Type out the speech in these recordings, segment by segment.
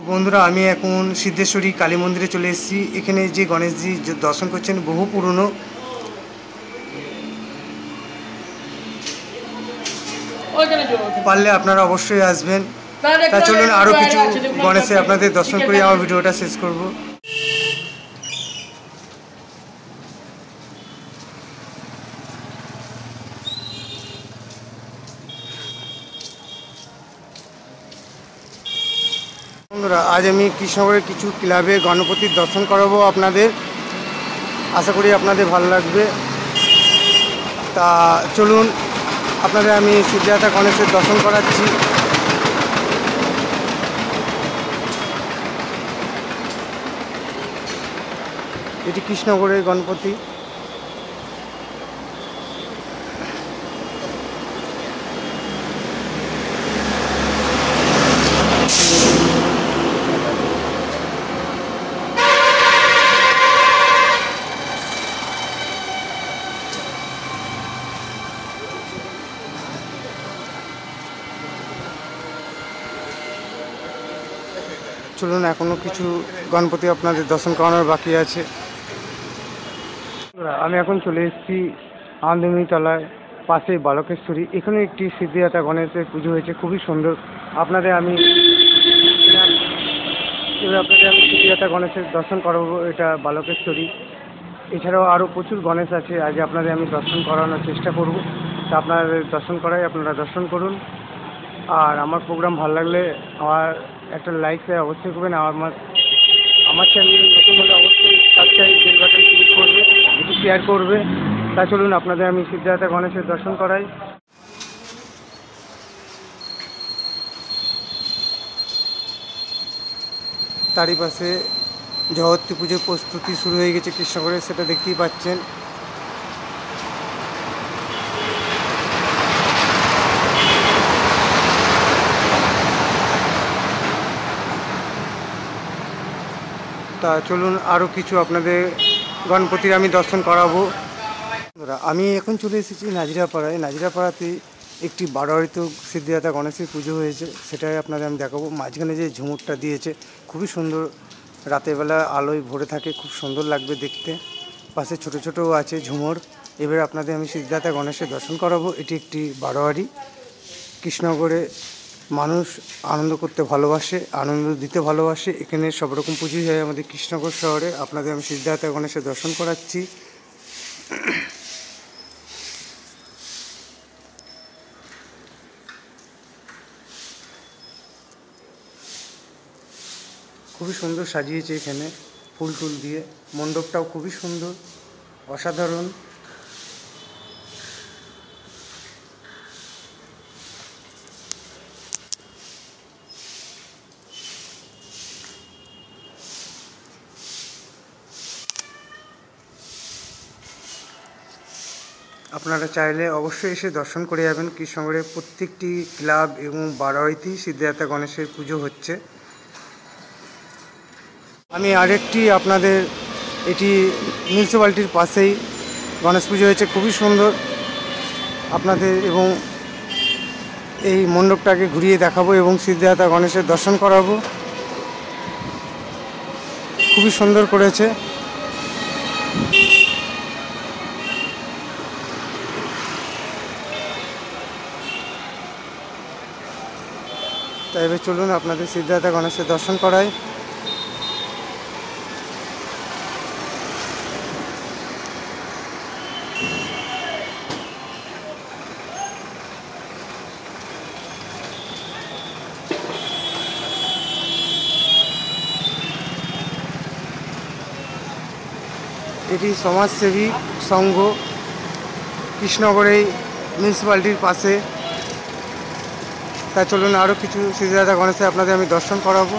বন্ধুরা, আমি এখন সিদ্ধেশ্বরী কালী মন্দিরে চলে এসেছি। এখানে যে গণেশজি দর্শন করছেন বহু পুরনো। পারলে আপনারা অবশ্যই আসবেন। তা চলুন আরও কিছু গণেশে আপনাদের দর্শন করে আমার ভিডিওটা শেষ করব। বন্ধুরা, আজ আমি কৃষ্ণনগরের কিছু ক্লাবে গণপতির দর্শন করাবো আপনাদের। আশা করি আপনাদের ভালো লাগবে। তা চলুন আপনাদের আমি সিদ্ধিদাতা গণেশের দর্শন করাচ্ছি। এটি কৃষ্ণনগরের গণপতি। চলুন এখনও কিছু গণপতি আপনাদের দর্শন করানোর বাকি আছে। আমি এখন চলে এসেছি আনন্দমণিতলায় পাশেই বালকেশ্বরী। এখানে একটি সিদ্ধিদাতা গণেশের পুজো হয়েছে, খুবই সুন্দর। আপনাদের আমি সিদ্ধিদাতা গণেশের দর্শন করাবো। এটা বালকেশ্বরী। এছাড়াও আরও প্রচুর গণেশ আছে, আজ আপনাদের আমি দর্শন করানোর চেষ্টা করব। তা আপনাদের দর্শন করাই, আপনারা দর্শন করুন। আর আমার প্রোগ্রাম ভালো লাগলে আমার একটা লাইক অবশ্যই করবেন। আমার চ্যানেল নতুন হলে অবশ্যই সাবস্ক্রাইব বেল বাটন ক্লিক করবে, একটু শেয়ার করবে। তা চলুন আপনাদের আমি সিদ্ধিদাতা গণেশের দর্শন করাই। তারই পাশে জগত্রী পুজোর প্রস্তুতি শুরু হয়ে গেছে কৃষ্ণনগরে, সেটা দেখতেই পাচ্ছেন। তা চলুন আরও কিছু আপনাদের গণপতির আমি দর্শন করাবো। আমি এখন চলে এসেছি নাজিরাপাড়ায়। নাজিরাপাড়াতে একটি বারোয়ারিত সিদ্ধিদাতা গণেশের পুজো হয়েছে, সেটাই আপনাদের আমি দেখাবো। মাঝখানে যে ঝুমুরটা দিয়েছে খুবই সুন্দর, রাতের বেলা আলোয় ভরে থাকে, খুব সুন্দর লাগবে দেখতে। পাশে ছোট ছোট আছে ঝুমুর। এবার আপনাদের আমি সিদ্ধিদাতা গণেশের দর্শন করাবো। এটি একটি বারোয়ারি। কৃষ্ণনগরে মানুষ আনন্দ করতে ভালোবাসে, আনন্দ দিতে ভালোবাসে। এখানে সব রকম পুজোই হয় আমাদের কৃষ্ণনগর শহরে। আপনাদের আমি সিদ্ধিদাতা গণেশের দর্শন করাচ্ছি। খুবই সুন্দর সাজিয়েছে এখানে ফুল টুল দিয়ে। মণ্ডপটাও খুবই সুন্দর, অসাধারণ। আপনারা চাইলে অবশ্যই এসে দর্শন করে যাবেন। কৃষ্ণনগরের প্রত্যেকটি ক্লাব এবং বারোয়ারিতেই সিদ্ধিদাতা গণেশের পুজো হচ্ছে। আমি আরেকটি আপনাদের, এটি মিউনিসিপ্যালিটির পাশেই গণেশ পুজো হয়েছে, খুবই সুন্দর আপনাদের, এবং এই মণ্ডপটাকে ঘুরিয়ে দেখাবো এবং সিদ্ধিদাতা গণেশের দর্শন করাবো। খুবই সুন্দর করেছে। তাই এবার চলুন আপনাদের সিদ্ধিদাতা গণেশের দর্শন করাই। এটি সমাজসেবী সংঘ, কৃষ্ণনগরেই মিউনিসিপ্যালিটির পাশে। তা চলুন আরও কিছু সিদ্ধিদাতা গণেশে আপনাদের আমি দর্শন করাবো।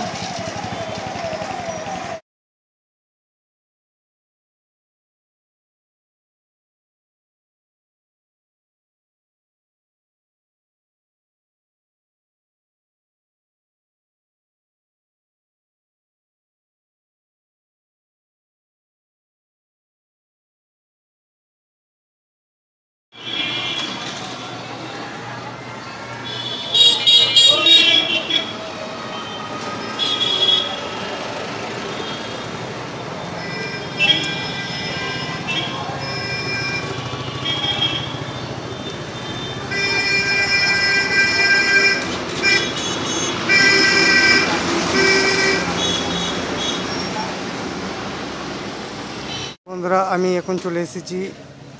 বন্ধুরা, আমি এখন চলে এসেছি,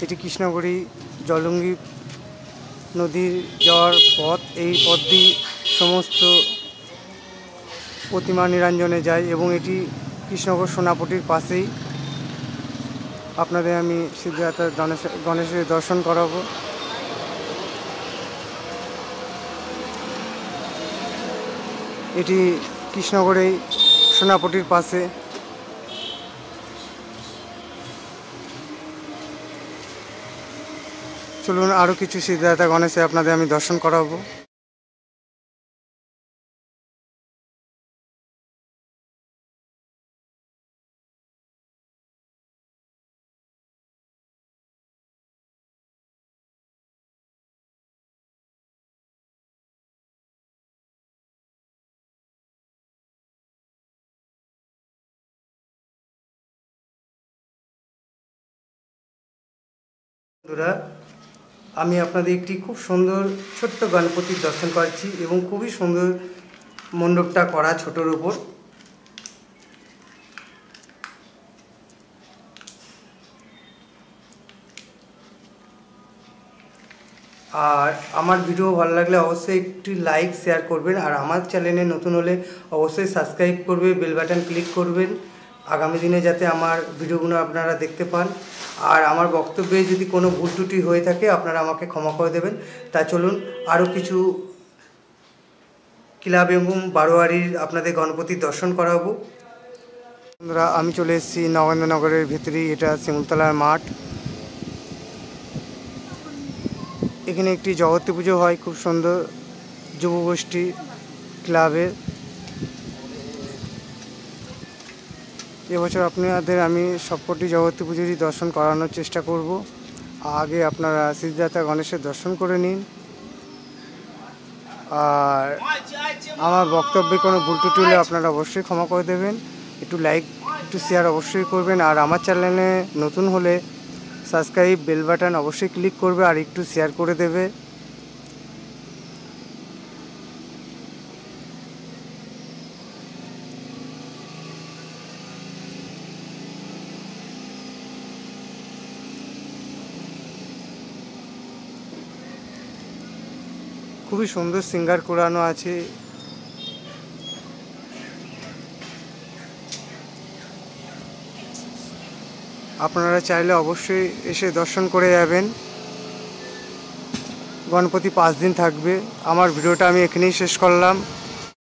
এটি কৃষ্ণগড়ি জলঙ্গি নদীর যাওয়ার পথ। এই পথ দিয়ে সমস্ত প্রতিমা নিরঞ্জনে যায় এবং এটি কৃষ্ণগড় সোনাপটির পাশেই। আপনাদের আমি সিদ্ধিদাতা গণেশের দর্শন করাবো। এটি কৃষ্ণগড়েই সোনাপটির পাশে। চলুন আরও কিছু সিদ্ধিদাতা গণেশে আপনাদের আমি দর্শন করাবো। বন্ধুরা, আমি আপনাদের একটি খুব সুন্দর ছোট্ট গণপতির দর্শন করাচ্ছি এবং খুবই সুন্দর মণ্ডপটা করা ছোটোর উপর। আর আমার ভিডিও ভালো লাগলে অবশ্যই একটি লাইক শেয়ার করবেন, আর আমার চ্যানেলে নতুন হলে অবশ্যই সাবস্ক্রাইব করবে, বেল বাটন ক্লিক করবেন, আগামী দিনে যাতে আমার ভিডিওগুলো আপনারা দেখতে পান। আর আমার বক্তব্যে যদি কোনো ভুল ত্রুটি হয়ে থাকে আপনারা আমাকে ক্ষমা করে দেবেন। তা চলুন আরও কিছু ক্লাব এবং বারোয়ারির আপনাদের গণপতির দর্শন করাবো। বন্ধুরা, আমি চলে এসেছি নগেন্দ্রনগরের ভিতরেই, এটা শিমুলতলার মাঠ। এখানে একটি জগত্রী পুজো হয় খুব সুন্দর, যুবগোষ্ঠী ক্লাবের। এবছর আপনাদের আমি সবকটি জগত্রী পুজোরই দর্শন করানোর চেষ্টা করব। আগে আপনারা সিদ্ধিদাতা গণেশের দর্শন করে নিন। আর আমার বক্তব্যে কোনো ভুল ত্রুটি হলে আপনারা অবশ্যই ক্ষমা করে দেবেন। একটু লাইক, একটু শেয়ার অবশ্যই করবেন। আর আমার চ্যানেলে নতুন হলে সাবস্ক্রাইব, বেল বাটন অবশ্যই ক্লিক করবে আর একটু শেয়ার করে দেবে। খুবই সুন্দর সিঙ্গার করানো আছে। আপনারা চাইলে অবশ্যই এসে দর্শন করে যাবেন। গণপতি 5 দিন থাকবে। আমার ভিডিওটা আমি এখানেই শেষ করলাম।